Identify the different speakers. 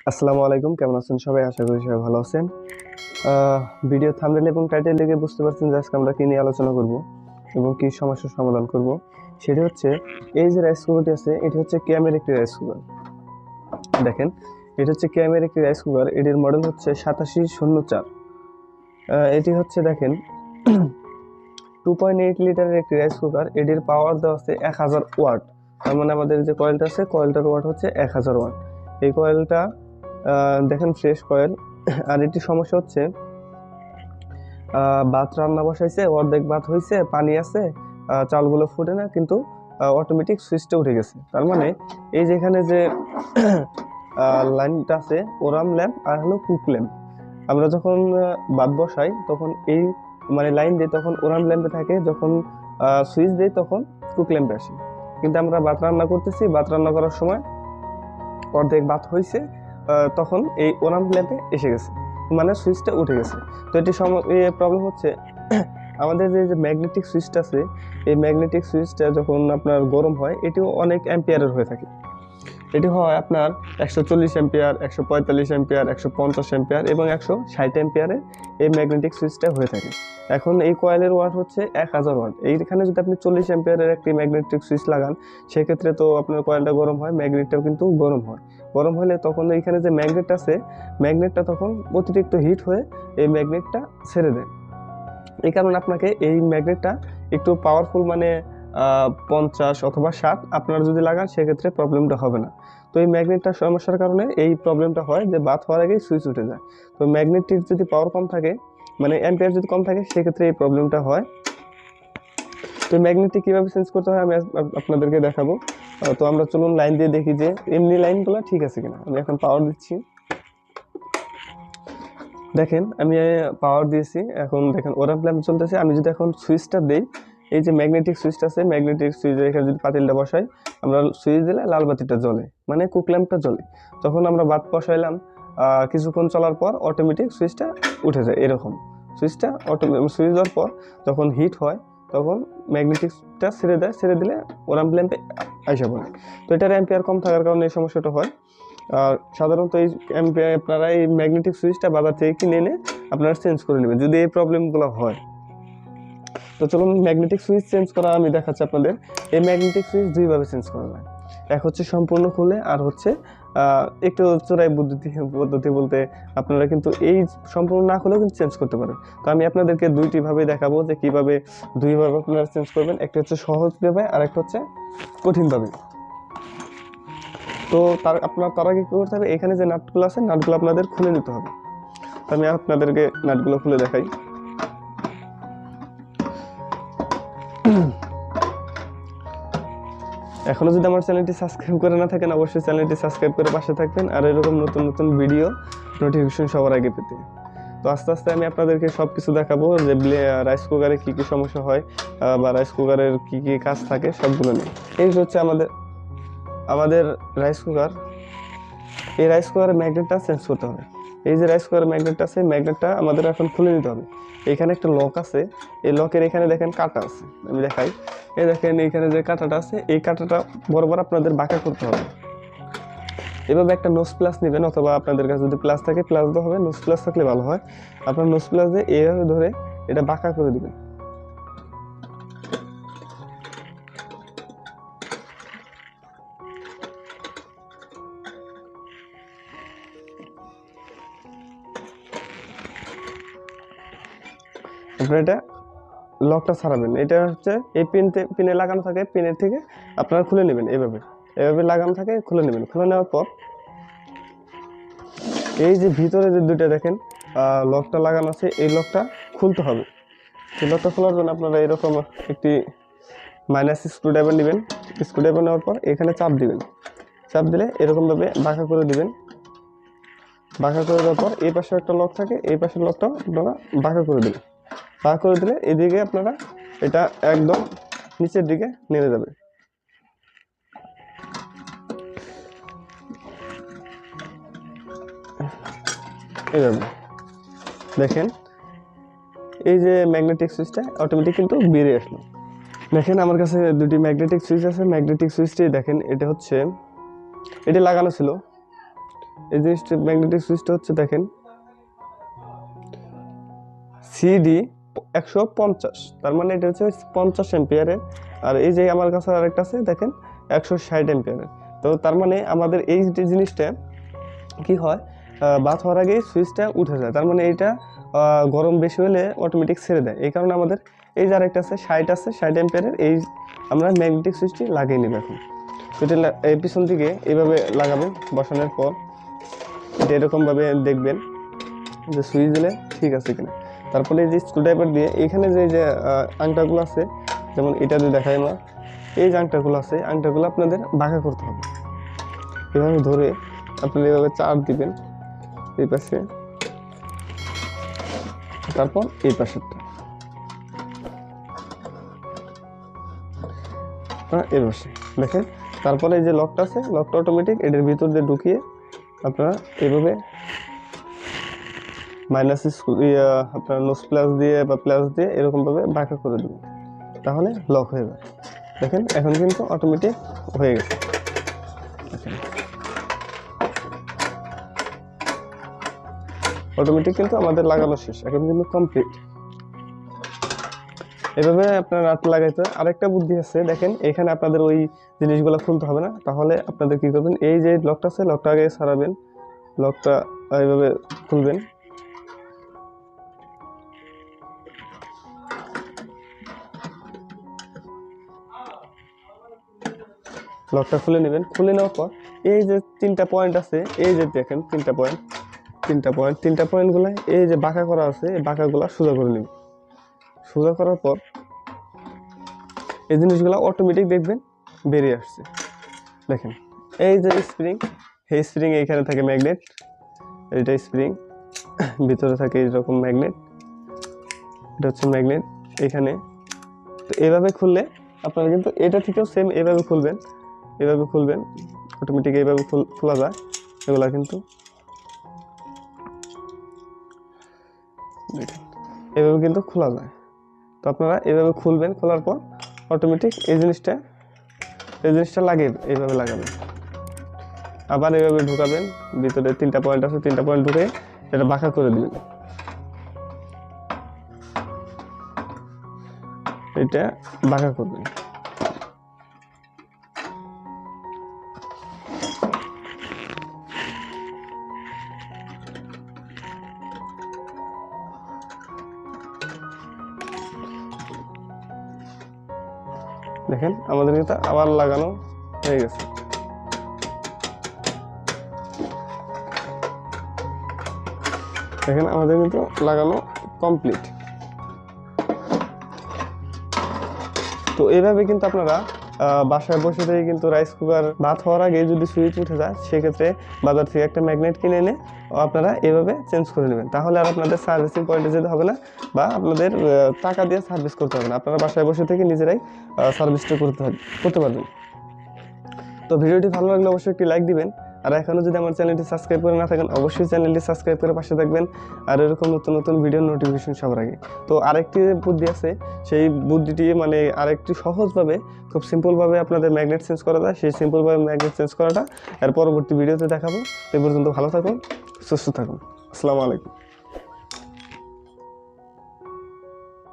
Speaker 1: আসসালামু আলাইকুম, কেমন আছেন সবাই? আশা করি সবাই ভালো আছেন। ভিডিও থাম্বনেল এবং টাইটেল দেখে বুঝতে পারছেন যে আজকে আমরা কি নিয়ে আলোচনা করব এবং কি সমস্যার সমাধান করব। সেটা হচ্ছে এই যে রাইস কুকারটি আছে, এটি হচ্ছে ক্যামের একটি রাইস কুকার। দেখেন, এটা হচ্ছে ক্যামের একটি রাইস কুকার। এটির মডেল হচ্ছে 8704। এটি হচ্ছে দেখেন 2.8 লিটারের একটি রাইস কুকার। এটির পাওয়ার দেওয়া আছে 1000 ওয়াট। তার মানে আমাদের যে কয়েলটা আছে, কয়েলটার ওয়াট হচ্ছে 1000 ওয়াট। এই কয়েলটা দেখেন ফ্রেশ কয়েল। আর একটি সমস্যা হচ্ছে ভাত রান্না বসাইছে, অর্ধেক ভাত হয়েছে, পানি আছে, চালগুলো ফুটে না, কিন্তু অটোমেটিক সুইচটা উঠে গেছে। তার মানে এই যেখানে যে লাইনটা আছে, ওরাম ল্যাম্প আর হলো কুক ল্যাম্প। আমরা যখন ভাত বসাই তখন এই মানে লাইন দিই তখন ওরাম ল্যাম্পে থাকে, যখন সুইচ দিই তখন কুক ল্যাম্পে আসে। কিন্তু আমরা ভাত রান্না করতেছি, ভাত রান্না করার সময় অর্ধেক ভাত হয়েছে, তখন এই ওরাম ল্যাম্পে এসে গেছে, মানে সুইচটা উঠে গেছে। তো এটি প্রবলেম হচ্ছে আমাদের যে ম্যাগনেটিক সুইচটা আছে, এই ম্যাগনেটিক সুইচটা যখন আপনার গরম হয় এটিও অনেক অ্যাম্পিয়ারের হয়ে থাকে। এটি হয় আপনার 140 অ্যাম্পিয়ার, 145 অ্যাম্পিয়ার, 150 অ্যাম্পিয়ার এবং 160 অ্যাম্পিয়ারে এই ম্যাগনেটিক সুইচটা হয়ে থাকে। এখন এই কয়েলের ওয়াট হচ্ছে 1000 ওয়াট। এইখানে যদি আপনি 40 অ্যাম্পিয়ারের একটি ম্যাগনেটিক সুইচ লাগান, সেক্ষেত্রে তো আপনার কয়েলটা গরম হয়, ম্যাগনেটটাও কিন্তু গরম হয়। গরম হলে তখন এইখানে যে ম্যাগনেট আছে, ম্যাগনেটটা তখন অতিরিক্ত হিট হয়ে এই ম্যাগনেটটা ছেড়ে দেয়। এই কারণে আপনাকে এই ম্যাগনেটটা একটু পাওয়ারফুল, মানে 50 অথবা 60 আপনারা যদি লাগান সেক্ষেত্রে প্রবলেমটা হবে না। তো এই ম্যাগনেটটার সমস্যার কারণে এই প্রবলেমটা হয় যে বাত হওয়ার আগেই সুইচ উঠে যায়। তো ম্যাগনেটটির যদি পাওয়ার কম থাকে, মানে অ্যাম্পিয়ার যদি কম থাকে, সেক্ষেত্রে এই প্রবলেমটা হয়। তো ম্যাগনেটটি কীভাবে চেঞ্জ করতে হয় আমি আপনাদেরকে দেখাবো। তো আমরা চলুন লাইন দিয়ে দেখি যে এমনি লাইনগুলো ঠিক আছে কিনা। আমি এখন পাওয়ার দিচ্ছি। দেখেন আমি পাওয়ার দিয়েছি, এখন দেখেন ওরাম ল্যাম্প চলতেছে। আমি যদি এখন সুইচটা দেই, এই যে ম্যাগনেটিক সুইচটা আছে, ম্যাগনেটিক সুইচ এখানে যদি পাতিলটা বসাই, আমরা সুইচ দিলে লাল বাতিটা জ্বলে, মানে কুক ল্যাম্পটা জ্বলে। তখন আমরা ভাত বসাইলাম, কিছুক্ষণ চলার পর অটোমেটিক সুইচটা উঠে যায় এরকম। সুইচটা সুইচ দেওয়ার পর যখন হিট হয় তখন ম্যাগনেটিকটা ছেড়ে দেয়, ছেড়ে দিলে ওরাম ল্যাম্পে আইসা পড়ে। তো এটার অ্যাম্পিয়ার কম থাকার কারণে এই সমস্যাটা হয়। আর সাধারণত এই আপনারা এই ম্যাগনেটিক সুইচটা বাজার থেকে কিনে এনে আপনারা চেঞ্জ করে নেবেন যদি এই প্রবলেমগুলো হয়। তো চলুন ম্যাগনেটিক সুইচ চেঞ্জ করা আমি দেখাচ্ছি আপনাদের। এই ম্যাগনেটিক সুইচ দুইভাবে চেঞ্জ করা যায়। এক হচ্ছে সম্পূর্ণ খুলে, আর হচ্ছে একটু চোরাই পদ্ধতি বলতে আপনারা কিন্তু এই সম্পূর্ণ না খুলেও কিন্তু চেঞ্জ করতে পারেন। তো আমি আপনাদেরকে দুইটি ভাবে দেখাবো যে কিভাবে দুইভাবে আপনারা চেঞ্জ করবেন। একটা হচ্ছে সহজভাবে আর একটা হচ্ছে কঠিনভাবে। তো তার আগে কি করতে হবে, এখানে যে নাটগুলো আছে নাটগুলো আপনাদের খুলে নিতে হবে। আমি আপনাদেরকে নাটগুলো খুলে দেখাই। এখনো যদি আমার চ্যানেলটি সাবস্ক্রাইব করে না থাকেন, অবশ্যই চ্যানেলটি সাবস্ক্রাইব করে পাশে থাকবেন, আর এরকম নতুন নতুন ভিডিও নোটিফিকেশন সবার আগে পেতে। তো আস্তে আস্তে আমি আপনাদেরকে সব কিছু দেখাবো যে রাইস কুকারে কী কী সমস্যা হয়, বা রাইস কুকারের কী কী কাজ থাকে সবগুলো নিয়ে। এই হচ্ছে আমাদের রাইস কুকার। এই রাইস কুকারের ম্যাগনেটটা চেঞ্জ করতে হবে। এই যে রাইস কুকারের ম্যাগনেটটা আছে, ম্যাগনেটটা আমাদের এখন খুলে নিতে হবে। এখানে একটা লক আছে, এই লকের এখানে দেখেন কাঁটা আছে, আমি দেখাই। এই দেখেন এইখানে যে কাঁটাটা আছে, এই কাঁটাটা বরাবর আপনাদের বাঁকা করতে হবে। এভাবে একটা নোজ প্লাস নেবেন, অথবা আপনাদের কাছে যদি প্লাস থাকে প্লাস দেওয়া হবে, নোজ প্লাস থাকলে ভালো হয়। আপনার নোজ প্লাস দিয়ে এইভাবে ধরে এটা বাঁকা করে দিবেন। আপনার এটা লকটা ছাড়াবেন। এটা হচ্ছে এই পিনে লাগানো থাকে, পিনের থেকে আপনারা খুলে নেবেন। এভাবে এভাবে লাগানো থাকে, খুলে নেবেন। খুলে নেওয়ার পর এই যে ভিতরে যে দুইটা দেখেন লকটা লাগানো আছে, এই লকটা খুলতে হবে। এই লকটা খোলার জন্য আপনারা এরকম একটি মাইনাস স্ক্রুড্রাইভার নেবেন। স্ক্রুড্রাইভার নেওয়ার পর এখানে চাপ দিবেন। চাপ দিলে এরকমভাবে বাঁকা করে দিবেন। বাঁকা করে দেওয়ার পর এই পাশে একটা লক থাকে, এই পাশের লকটাও আপনারা বাঁকা করে দেবেন। বাঁকা করে দিলে এদিকে আপনারা এটা একদম নিচের দিকে নেমে যাবে। এইভাবে দেখেন, এই যে ম্যাগনেটিক সুইচটা অটোমেটিক কিন্তু বেরিয়ে আসলো। দেখেন আমার কাছে দুটি ম্যাগনেটিক সুইচ আছে। ম্যাগনেটিক সুইচটি দেখেন, এটা লাগানো ছিল, এই জিনিসটা ম্যাগনেটিক সুইচটা হচ্ছে দেখেন সিডি 150, তার মানে এটা হচ্ছে 50 এম্পিয়ারের। আর এই যে আমার কাছে আরেকটা আছে দেখেন 160 এম্পিয়ারের। তো তার মানে আমাদের এই যে জিনিসটা কি হয়, বাত হওয়ার আগেই সুইচটা উঠে যায়, তার মানে এইটা গরম বেশি হলে অটোমেটিক ছেড়ে দেয়। এই কারণে আমাদের এই যে আরেকটা আছে 60 এম্পিয়ারের, এই আমরা ম্যাগনেটিক সুইচটি লাগিয়ে নেব এখন। তো এটা এই পিছন দিকে এইভাবে লাগাবেন, বসানোর পর এটা এরকমভাবে দেখবেন যে সুইচ দিলে ঠিক আছে কিনা। তারপরে এই যে স্ক্রুড্রাইভার দিয়ে এখানে যে আংটাগুলো আছে, যেমন এটা দিয়ে দেখাই আমরা, এই যে আংটাগুলো আছে আংটাগুলো আপনাদের বাঁকা করতে হবে। এভাবে ধরে আপনি এভাবে চাপ দিবেন এই পাশে, তারপর এই পাশেরটা এই পাশে দেখেন। তারপরে এই যে লকটা আছে, লকটা অটোমেটিক এটার ভিতর দিয়ে ঢুকিয়ে আপনারা এইভাবে মাইনাস আপনার নোজ প্লাস দিয়ে বা প্লাস দিয়ে এরকমভাবে বাঁকা করে দেবেন, তাহলে লক হয়ে যায়। দেখেন এখন কিন্তু অটোমেটিক হয়ে গেছে। অটোমেটিক কিন্তু আমাদের লাগানো শেষ, এখন কিন্তু কমপ্লিট। এভাবে আপনার নাট লাগাইতে আরেকটা বুদ্ধি আছে, দেখেন এখানে আপনাদের ওই জিনিসগুলো খুলতে হবে না। তাহলে আপনাদের কি করবেন, এই যে লকটা আছে লকটা আগে সারাবেন, লকটা এইভাবে খুলবেন, লকটা খুলে নেবেন। খুলে নেওয়ার পর এই যে 3টা পয়েন্ট আছে, এই যে দেখেন 3টা পয়েন্টগুলো এই যে বাঁকা করা আছে, এই বাঁকাগুলো সোজা করে নেবেন। সোজা করার পর এই জিনিসগুলো অটোমেটিক দেখবেন বেরিয়ে আসছে। দেখেন এই যে স্প্রিং, এই স্প্রিং এইখানে থাকে ম্যাগনেট, এইটা স্প্রিং, ভিতরে থাকে এইরকম ম্যাগনেট, এটা হচ্ছে ম্যাগনেট এখানে। তো এইভাবে খুললে আপনারা কিন্তু এটা থেকেও সেম এইভাবে খুলবেন, অটোমেটিক এইভাবে খোলা যায় এগুলা কিন্তু। দেখেন এইভাবে কিন্তু খোলা যায়। তো আপনারা এইভাবে খুলবেন, খোলার পর অটোমেটিক এই জিনিসটা লাগিয়ে এইভাবে লাগাবেন, আবার এইভাবে ঢুকাবেন। ভিতরে 3টা পয়েন্ট আছে, 3টা পয়েন্ট ঢুকে এটা বাঁকা করে দিবেন, এটা বাঁকা করবেন। দেখেন আমাদের কিন্তু আবার লাগানো হয়ে গেছে। দেখেন আমাদের কিন্তু লাগানো কমপ্লিট। তো এইভাবে কিন্তু আপনারা বাসায় বসে থেকে কিন্তু রাইস কুকার ভাত হওয়ার আগে যদি সুইচ উঠে যায়, সেক্ষেত্রে বাজার থেকে একটা ম্যাগনেট কিনে এনে আপনারা এভাবে চেঞ্জ করে নেবেন। তাহলে আর আপনাদের সার্ভিসিং পয়েন্টে যেতে হবে না, বা আপনাদের টাকা দিয়ে সার্ভিস করতে হবে না, আপনারা বাসায় বসে থেকে নিজেরাই সার্ভিসটা করতে পারবেন। তো ভিডিওটি ভালো লাগলে অবশ্যই একটি লাইক দিবেন, আর এখনও যদি আমার চ্যানেলটি সাবস্ক্রাইব করে না থাকেন অবশ্যই চ্যানেলটি সাবস্ক্রাইব করে পাশে থাকবেন, আর এরকম নতুন নতুন ভিডিওর নোটিফিকেশন সবার আগে। তো আরেকটি বুদ্ধি আছে, সেই বুদ্ধিটি মানে আরেকটি সহজভাবে খুব সিম্পলভাবে আপনাদের ম্যাগনেট চেঞ্জ করা যায়, সেই সিম্পলভাবে ম্যাগনেট চেঞ্জ করাটা এর পরবর্তী ভিডিওতে দেখাবো। এই পর্যন্ত ভালো থাকুন, সুস্থ থাকুন, আসসালামু আলাইকুম।